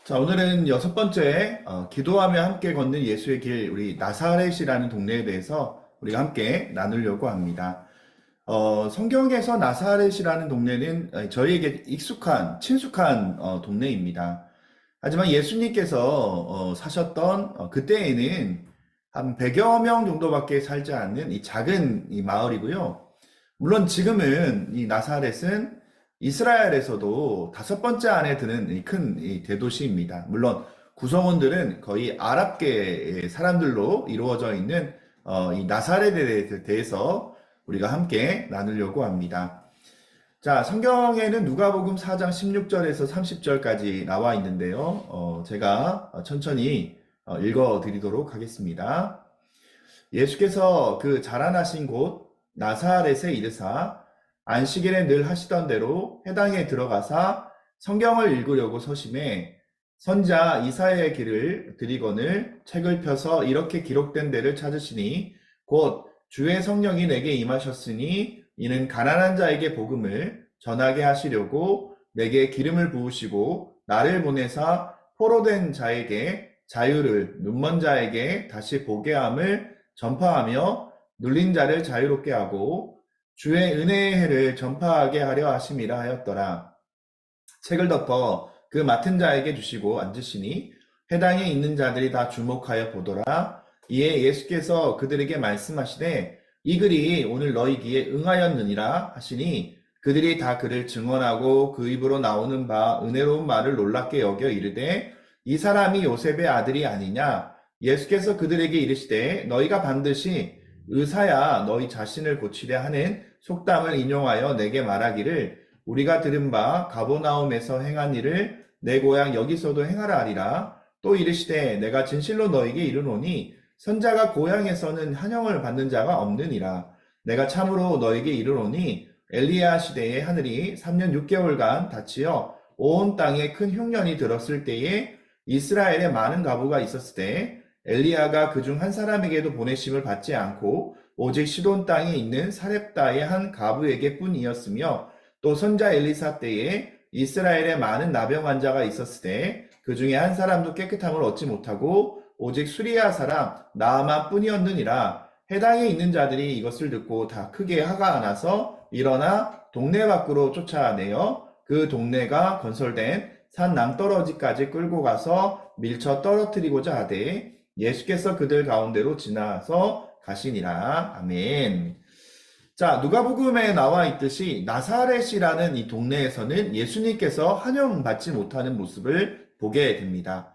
자, 오늘은 여섯 번째, 기도하며 함께 걷는 예수의 길, 우리 나사렛이라는 동네에 대해서 우리가 함께 나누려고 합니다. 성경에서 나사렛이라는 동네는 저희에게 익숙한, 친숙한 동네입니다. 하지만 예수님께서 사셨던 그때에는 한 100여 명 정도밖에 살지 않는 이 작은 이 마을이고요. 물론 지금은 이 나사렛은 이스라엘에서도 다섯 번째 안에 드는 큰 대도시입니다. 물론 구성원들은 거의 아랍계 사람들로 이루어져 있는 이 나사렛에 대해서 우리가 함께 나누려고 합니다. 자, 성경에는 누가복음 4장 16절에서 30절까지 나와 있는데요. 제가 천천히 읽어 드리도록 하겠습니다. 예수께서 그 자라나신 곳 나사렛에 이르사 안식일에 늘 하시던 대로 회당에 들어가사 성경을 읽으려고 서심해 선자 이사야의 길을 들이거늘 책을 펴서 이렇게 기록된 데를 찾으시니 곧 주의 성령이 내게 임하셨으니 이는 가난한 자에게 복음을 전하게 하시려고 내게 기름을 부으시고 나를 보내사 포로된 자에게 자유를 눈먼 자에게 다시 보게 함을 전파하며 눌린 자를 자유롭게 하고 주의 은혜의 해를 전파하게 하려 하심이라 하였더라. 책을 덮어 그 맡은 자에게 주시고 앉으시니 회당에 있는 자들이 다 주목하여 보더라. 이에 예수께서 그들에게 말씀하시되 이 글이 오늘 너희 귀에 응하였느니라 하시니 그들이 다 그를 증언하고 그 입으로 나오는 바 은혜로운 말을 놀랍게 여겨 이르되 이 사람이 요셉의 아들이 아니냐. 예수께서 그들에게 이르시되 너희가 반드시 의사야 너희 자신을 고치려 하는 속담을 인용하여 내게 말하기를 우리가 들은 바 가버나움에서 행한 일을 내 고향 여기서도 행하라 하리라. 또 이르시되 내가 진실로 너희에게 이르노니 선자가 고향에서는 환영을 받는 자가 없느니라. 내가 참으로 너희에게 이르노니 엘리야 시대에 하늘이 3년 6개월간 닫히어 온 땅에 큰 흉년이 들었을 때에 이스라엘에 많은 가부가 있었을 때 엘리야가 그중 한 사람에게도 보내심을 받지 않고 오직 시돈 땅에 있는 사렙다의 한 가부에게 뿐이었으며 또 선자 엘리사 때에 이스라엘에 많은 나병 환자가 있었을 때 그 중에 한 사람도 깨끗함을 얻지 못하고 오직 수리아 사람 나아만 뿐이었느니라. 해당에 있는 자들이 이것을 듣고 다 크게 화가 나서 일어나 동네 밖으로 쫓아내어 그 동네가 건설된 산 남떨어지까지 끌고 가서 밀쳐 떨어뜨리고자 하되 예수께서 그들 가운데로 지나서 가시니라. 아멘. 자, 누가복음에 나와 있듯이 나사렛이라는 이 동네에서는 예수님께서 환영받지 못하는 모습을 보게 됩니다.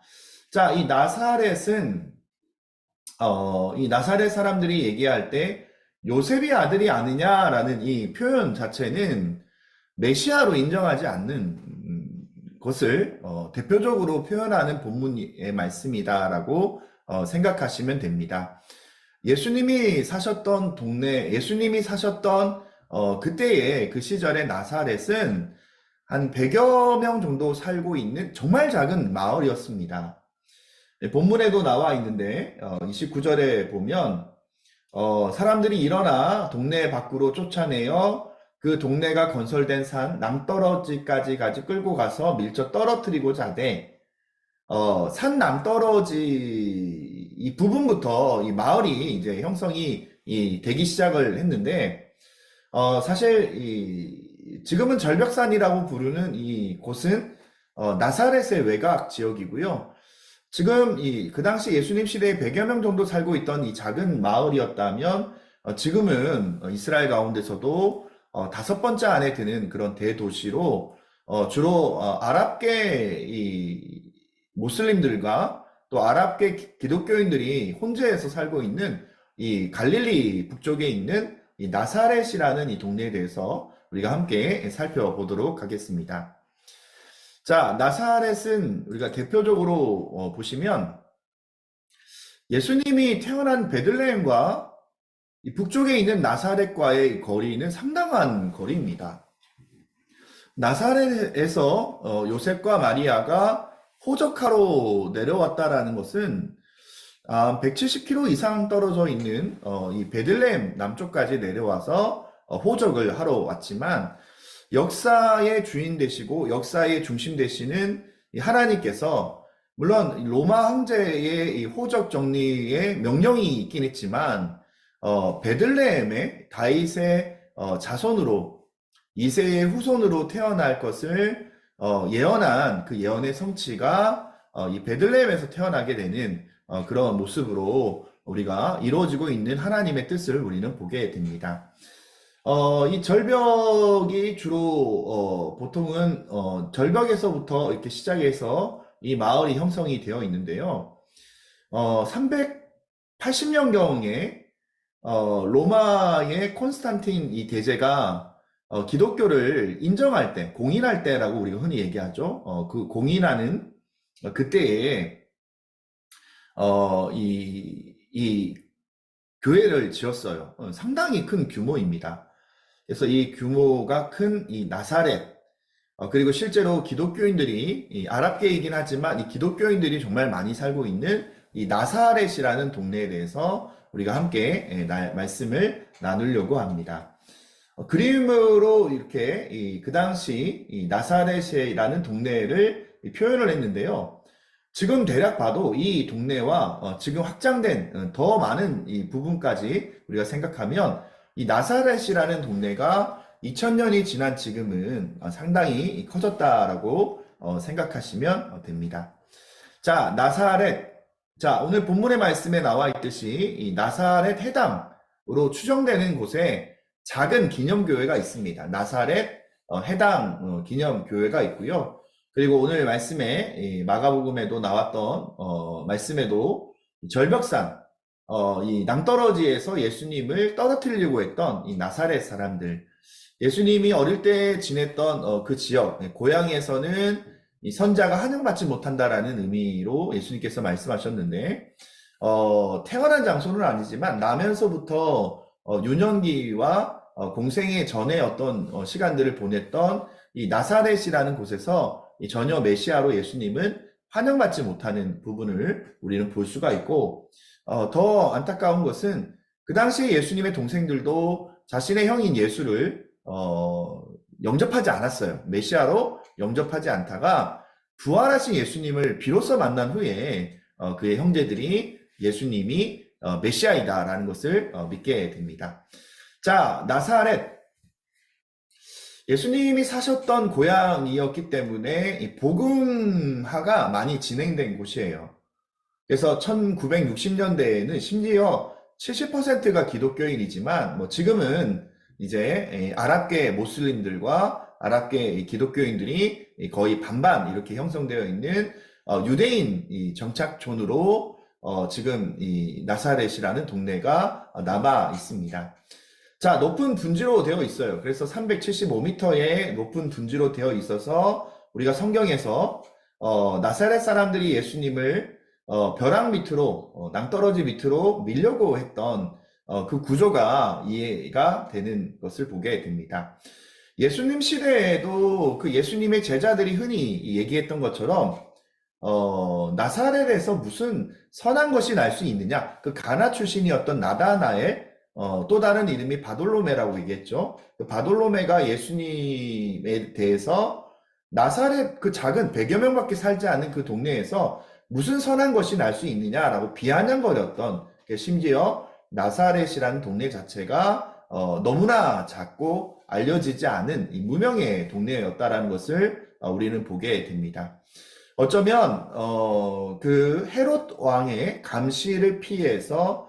자, 이 나사렛은 이 나사렛 사람들이 얘기할 때 요셉의 아들이 아니냐라는 이 표현 자체는 메시아로 인정하지 않는 것을 대표적으로 표현하는 본문의 말씀이다라고 생각하시면 됩니다. 예수님이 사셨던 동네, 예수님이 사셨던 그때의 그 시절의 나사렛은 한 100여 명 정도 살고 있는 정말 작은 마을이었습니다. 본문에도 나와 있는데 29절에 보면 사람들이 일어나 동네 밖으로 쫓아내어 그 동네가 건설된 산 남떨어지까지 끌고 가서 밀쳐 떨어뜨리고자 하되 산 남떨어지 이 부분부터 이 마을이 이제 형성이 되기 시작을 했는데 사실 지금은 절벽산이라고 부르는 이 곳은 나사렛의 외곽 지역이고요. 지금 그 당시 예수님 시대에 100여 명 정도 살고 있던 이 작은 마을이었다면 지금은 이스라엘 가운데서도 다섯 번째 안에 드는 그런 대도시로 주로 아랍계 이 모슬림들과 또 아랍계 기독교인들이 혼재해서 살고 있는 이 갈릴리 북쪽에 있는 이 나사렛이라는 이 동네에 대해서 우리가 함께 살펴보도록 하겠습니다. 자, 나사렛은 우리가 대표적으로 보시면 예수님이 태어난 베들레헴과 이 북쪽에 있는 나사렛과의 거리는 상당한 거리입니다. 나사렛에서 요셉과 마리아가 호적하러 내려왔다라는 것은 170km 이상 떨어져 있는 이 베들레헴 남쪽까지 내려와서 호적을 하러 왔지만 역사의 주인 되시고 역사의 중심 되시는 이 하나님께서 물론 로마 황제의 이 호적 정리에 명령이 있긴 했지만 베들레헴의 다윗의 자손으로 이세의 후손으로 태어날 것을 예언한 그 예언의 성취가 이 베들레헴에서 태어나게 되는 그런 모습으로 우리가 이루어지고 있는 하나님의 뜻을 우리는 보게 됩니다. 이 절벽이 주로 보통은 절벽에서부터 이렇게 시작해서 이 마을이 형성이 되어 있는데요. 380년경에 로마의 콘스탄틴 이 대제가 기독교를 인정할 때, 공인할 때라고 우리가 흔히 얘기하죠. 그 공인하는 그때에 이 교회를 지었어요. 상당히 큰 규모입니다. 그래서 이 규모가 큰 이 나사렛, 그리고 실제로 기독교인들이, 이 아랍계이긴 하지만 이 기독교인들이 정말 많이 살고 있는 이 나사렛이라는 동네에 대해서 우리가 함께 말씀을 나누려고 합니다. 그림으로 이렇게 그 당시 이 나사렛이라는 동네를 표현을 했는데요. 지금 대략 봐도 이 동네와 지금 확장된 더 많은 이 부분까지 우리가 생각하면 이 나사렛이라는 동네가 2000년이 지난 지금은 상당히 커졌다라고 생각하시면 됩니다. 자, 나사렛. 자, 오늘 본문의 말씀에 나와 있듯이 이 나사렛 해당으로 추정되는 곳에 작은 기념교회가 있습니다. 나사렛 해당 기념교회가 있고요. 그리고 오늘 말씀에 마가복음에도 나왔던 말씀에도 절벽산 이 낭떠러지에서 예수님을 떨어뜨리려고 했던 이 나사렛 사람들, 예수님이 어릴 때 지냈던 그 지역, 고향에서는 이 선자가 환영받지 못한다라는 의미로 예수님께서 말씀하셨는데, 태어난 장소는 아니지만 나면서부터 유년기와 공생애 전에 어떤 시간들을 보냈던 이 나사렛이라는 곳에서 전혀 메시아로 예수님은 환영받지 못하는 부분을 우리는 볼 수가 있고, 더 안타까운 것은 그 당시에 예수님의 동생들도 자신의 형인 예수를 영접하지 않았어요. 메시아로 영접하지 않다가 부활하신 예수님을 비로소 만난 후에 그의 형제들이 예수님이 메시아이다라는 것을 믿게 됩니다. 자, 나사렛. 예수님이 사셨던 고향이었기 때문에 이 복음화가 많이 진행된 곳이에요. 그래서 1960년대에는 심지어 70%가 기독교인이지만 뭐 지금은 이제 아랍계 모슬림들과 아랍계 기독교인들이 거의 반반 이렇게 형성되어 있는 유대인 정착촌으로 지금 이 나사렛이라는 동네가 남아 있습니다. 자, 높은 둔지로 되어 있어요. 그래서 375m의 높은 둔지로 되어 있어서 우리가 성경에서 나사렛 사람들이 예수님을 벼랑 밑으로, 낭떠러지 밑으로 밀려고 했던 그 구조가 이해가 되는 것을 보게 됩니다. 예수님 시대에도 그 예수님의 제자들이 흔히 얘기했던 것처럼 나사렛에서 무슨 선한 것이 날 수 있느냐? 그 가나 출신이었던 나다나엘, 또 다른 이름이 바돌로메라고 얘기했죠. 그 바돌로메가 예수님에 대해서 나사렛 그 작은 100여 명밖에 살지 않은 그 동네에서 무슨 선한 것이 날 수 있느냐라고 비아냥거렸던, 심지어 나사렛이라는 동네 자체가 너무나 작고 알려지지 않은 이 무명의 동네였다라는 것을 우리는 보게 됩니다. 어쩌면 그 헤롯 왕의 감시를 피해서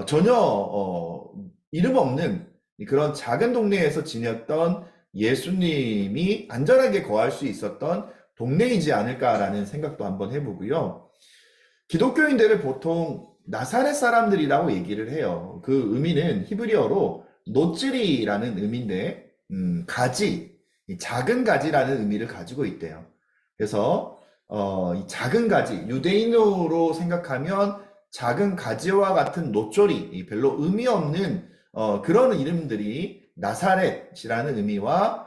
전혀 이름 없는 그런 작은 동네에서 지냈던 예수님이 안전하게 거할 수 있었던 동네이지 않을까라는 생각도 한번 해보고요. 기독교인들을 보통 나사렛 사람들이라고 얘기를 해요. 그 의미는 히브리어로 노찌리라는 의미인데 가지, 작은 가지라는 의미를 가지고 있대요. 그래서 이 작은 가지, 유대인으로 생각하면 작은 가지와 같은 노조리, 별로 의미 없는 그런 이름들이 나사렛이라는 의미와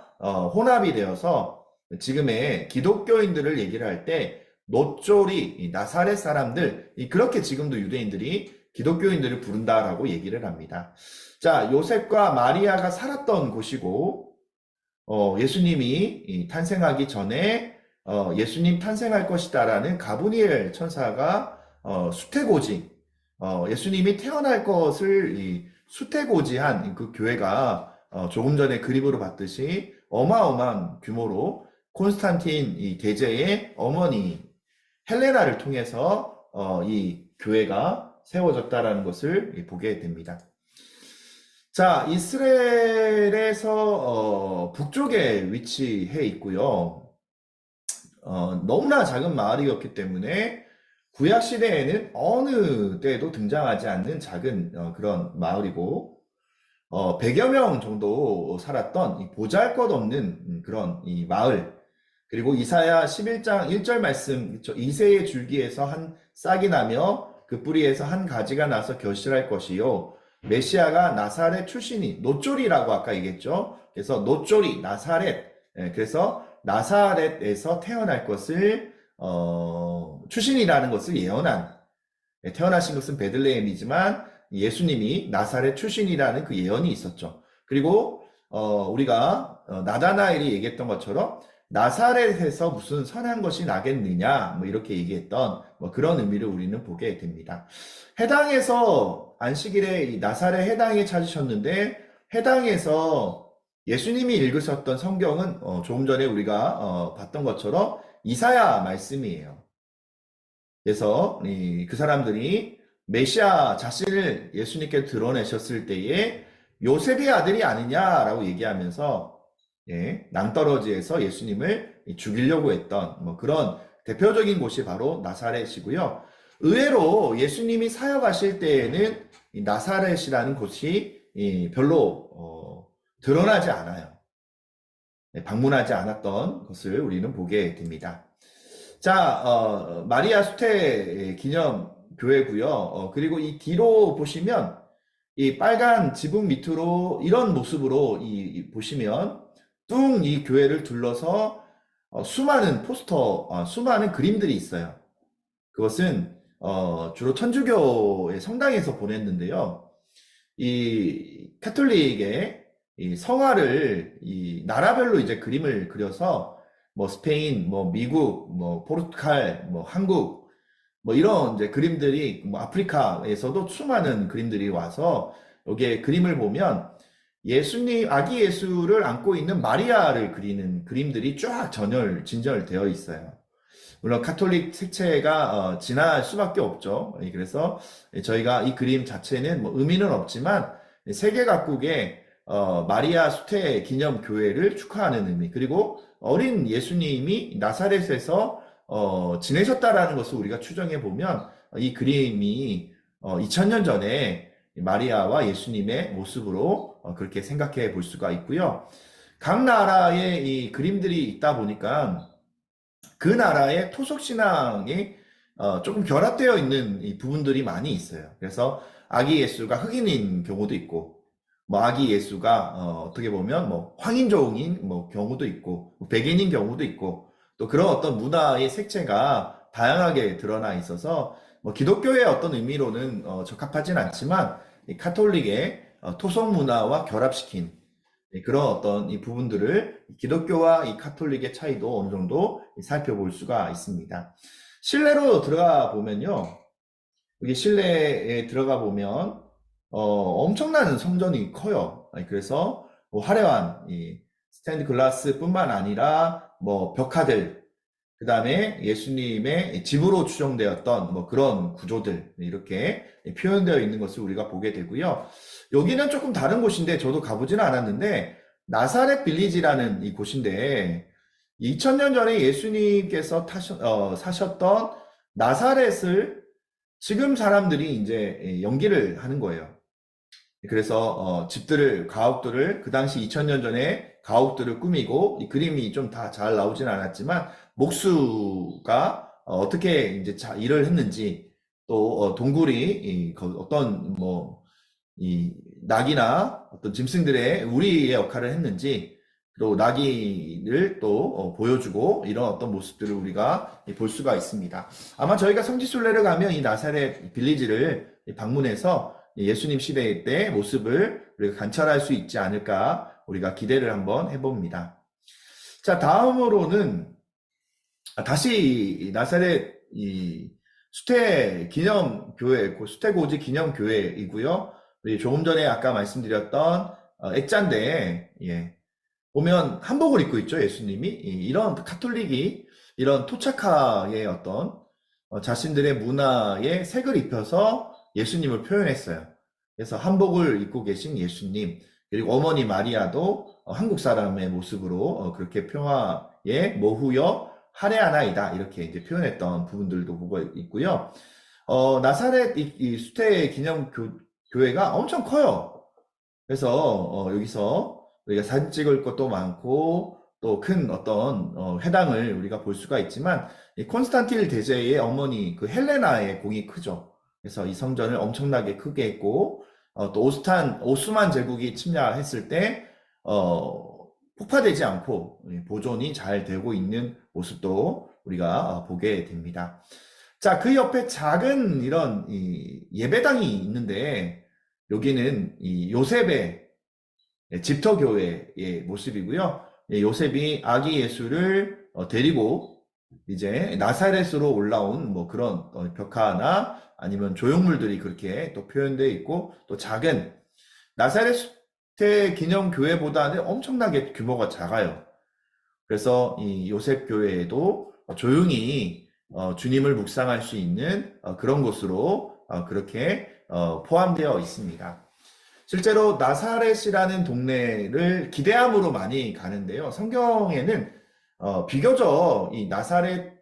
혼합이 되어서 지금의 기독교인들을 얘기를 할 때 노조리, 나사렛 사람들, 그렇게 지금도 유대인들이 기독교인들을 부른다라고 얘기를 합니다. 자, 요셉과 마리아가 살았던 곳이고 예수님이 탄생하기 전에 예수님 탄생할 것이다라는 가브리엘 천사가 수태고지, 예수님이 태어날 것을 수태고지한 그 교회가 조금 전에 그림으로 봤듯이 어마어마한 규모로 콘스탄틴 이 대제의 어머니 헬레나를 통해서 이 교회가 세워졌다라는 것을 보게 됩니다. 자, 이스라엘에서 북쪽에 위치해 있고요. 너무나 작은 마을이었기 때문에 구약 시대에는 어느 때도 등장하지 않는 작은 그런 마을이고 100여 명 정도 살았던 이 보잘것없는 그런 이 마을, 그리고 이사야 11장 1절 말씀, 이새의 줄기에서 한 싹이 나며 그 뿌리에서 한 가지가 나서 결실할 것이요 메시아가 나사렛 출신이, 노쪼리라고 아까 얘기했죠. 그래서 노쪼리 나사렛, 그래서 나사렛에서 태어날 것을 출신이라는 것을 예언한, 태어나신 것은 베들레헴이지만 예수님이 나사렛 출신이라는 그 예언이 있었죠. 그리고 우리가 나다나엘이 얘기했던 것처럼 나사렛에서 무슨 선한 것이 나겠느냐, 뭐 이렇게 얘기했던 뭐 그런 의미를 우리는 보게 됩니다. 해당에서 안식일에 이 나사렛 해당에 찾으셨는데, 해당에서 예수님이 읽으셨던 성경은 조금 전에 우리가 봤던 것처럼 이사야 말씀이에요. 그래서 그 사람들이 메시아 자신을 예수님께 드러내셨을 때에 요셉의 아들이 아니냐라고 얘기하면서 낭떠러지에서 예수님을 죽이려고 했던 뭐 그런 대표적인 곳이 바로 나사렛이고요. 의외로 예수님이 사역하실 때에는 이 나사렛이라는 곳이 별로 드러나지 않아요. 방문하지 않았던 것을 우리는 보게 됩니다. 자, 마리아 수태 기념 교회고요. 그리고 이 뒤로 보시면 이 빨간 지붕 밑으로 이런 모습으로 보시면 뚱 이 교회를 둘러서 수많은 포스터, 수많은 그림들이 있어요. 그것은 주로 천주교의 성당에서 보냈는데요. 이 카톨릭의 이 성화를 이 나라별로 이제 그림을 그려서 뭐 스페인, 뭐 미국, 뭐 포르투갈, 뭐 한국, 뭐 이런 이제 그림들이, 뭐 아프리카에서도 수많은 그림들이 와서 여기에 그림을 보면 예수님, 아기 예수를 안고 있는 마리아를 그리는 그림들이 쫙 진열되어 있어요. 물론 카톨릭 색채가 진할 수밖에 없죠. 그래서 저희가 이 그림 자체는 뭐 의미는 없지만 세계 각국의 마리아 수태 기념 교회를 축하하는 의미, 그리고 어린 예수님이 나사렛에서 지내셨다라는 것을 우리가 추정해 보면 이 그림이 2000년 전에 마리아와 예수님의 모습으로 그렇게 생각해 볼 수가 있고요. 각 나라에 이 그림들이 있다 보니까 그 나라의 토속 신앙이 조금 결합되어 있는 이 부분들이 많이 있어요. 그래서 아기 예수가 흑인인 경우도 있고, 뭐 아기 예수가 어떻게 보면 뭐 황인종인 뭐 경우도 있고, 뭐 백인인 경우도 있고, 또 그런 어떤 문화의 색채가 다양하게 드러나 있어서 뭐 기독교의 어떤 의미로는 적합하진 않지만 이 카톨릭의 토속 문화와 결합시킨 그런 어떤 이 부분들을 기독교와 이 카톨릭의 차이도 어느 정도 살펴볼 수가 있습니다. 실내로 들어가 보면요. 여기 실내에 들어가 보면 엄청난 성전이 커요. 그래서 뭐 화려한 이 스테인드 글라스뿐만 아니라 뭐 벽화들, 그 다음에 예수님의 집으로 추정되었던 뭐 그런 구조들 이렇게 표현되어 있는 것을 우리가 보게 되고요. 여기는 조금 다른 곳인데 저도 가보지는 않았는데 나사렛 빌리지라는 이 곳인데 2000년 전에 예수님께서 사셨던 나사렛을 지금 사람들이 이제 연기를 하는 거예요. 그래서 집들을, 가옥들을 그 당시 2000년 전에 가옥들을 꾸미고, 이 그림이 좀 다 잘 나오진 않았지만 목수가 어떻게 이제 일을 했는지, 또 동굴이 어떤 뭐 이 낙이나 어떤 짐승들의 우리의 역할을 했는지, 또 나귀를 또 보여주고 이런 어떤 모습들을 우리가 볼 수가 있습니다. 아마 저희가 성지순례를 가면 이 나사렛 빌리지를 방문해서 예수님 시대 때 모습을 우리가 관찰할 수 있지 않을까 우리가 기대를 한번 해봅니다. 자, 다음으로는 다시 이 나사렛 이 수태 기념교회, 수태고지 기념교회이고요. 우리 조금 전에 아까 말씀드렸던 액자인데, 예, 보면 한복을 입고 있죠, 예수님이. 이런 카톨릭이 이런 토착화의 어떤 자신들의 문화에 색을 입혀서 예수님을 표현했어요. 그래서 한복을 입고 계신 예수님, 그리고 어머니 마리아도 한국 사람의 모습으로 그렇게 평화의 모후여 할애하나이다 이렇게 이제 표현했던 부분들도 보고 있고요. 나사렛 이 수태 기념 교회가 엄청 커요. 그래서 여기서 우리가 사진 찍을 것도 많고 또 큰 어떤 회당을 우리가 볼 수가 있지만 이 콘스탄틴 대제의 어머니 그 헬레나의 공이 크죠. 그래서 이 성전을 엄청나게 크게 했고 또 오스만 제국이 침략했을 때 폭파되지 않고 보존이 잘 되고 있는 모습도 우리가 보게 됩니다. 자, 그 옆에 작은 이런 이 예배당이 있는데 여기는 이 요셉의 집터교회의 모습이고요. 요셉이 아기 예수를 데리고 이제 나사렛으로 올라온 뭐 그런 벽화나 아니면 조형물들이 그렇게 또 표현되어 있고 또 작은 나사렛 기념교회보다는 엄청나게 규모가 작아요. 그래서 이 요셉 교회에도 조용히 주님을 묵상할 수 있는 그런 곳으로 그렇게 포함되어 있습니다. 실제로 나사렛이라는 동네를 기대함으로 많이 가는데요. 성경에는 비교적 이 나사렛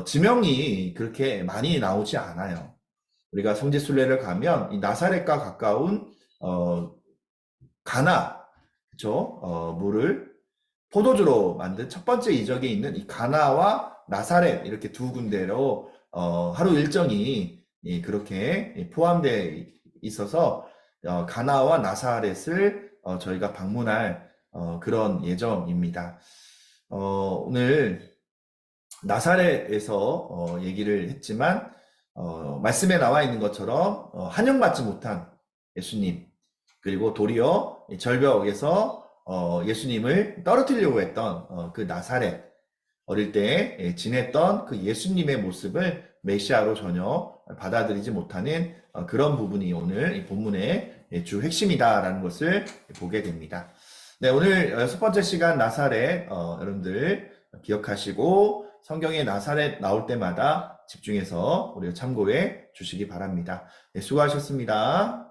지명이 그렇게 많이 나오지 않아요. 우리가 성지순례를 가면 이 나사렛과 가까운 가나, 그쵸? 물을 포도주로 만든 첫 번째 이적에 있는 이 가나와 나사렛 이렇게 두 군데로 하루 일정이 그렇게 포함되어 있어서 가나와 나사렛을 저희가 방문할 그런 예정입니다. 오늘 나사렛에서 얘기를 했지만 말씀에 나와 있는 것처럼 환영받지 못한 예수님 그리고 도리어 절벽에서 예수님을 떨어뜨리려고 했던 그 나사렛 어릴 때 지냈던 그 예수님의 모습을 메시아로 전혀 받아들이지 못하는 그런 부분이 오늘 이 본문의 주 핵심이다라는 것을 보게 됩니다. 네, 오늘 6번째 시간 나사렛 여러분들 기억하시고 성경에 나사렛 나올 때마다 집중해서 우리가 참고해 주시기 바랍니다. 네, 수고하셨습니다.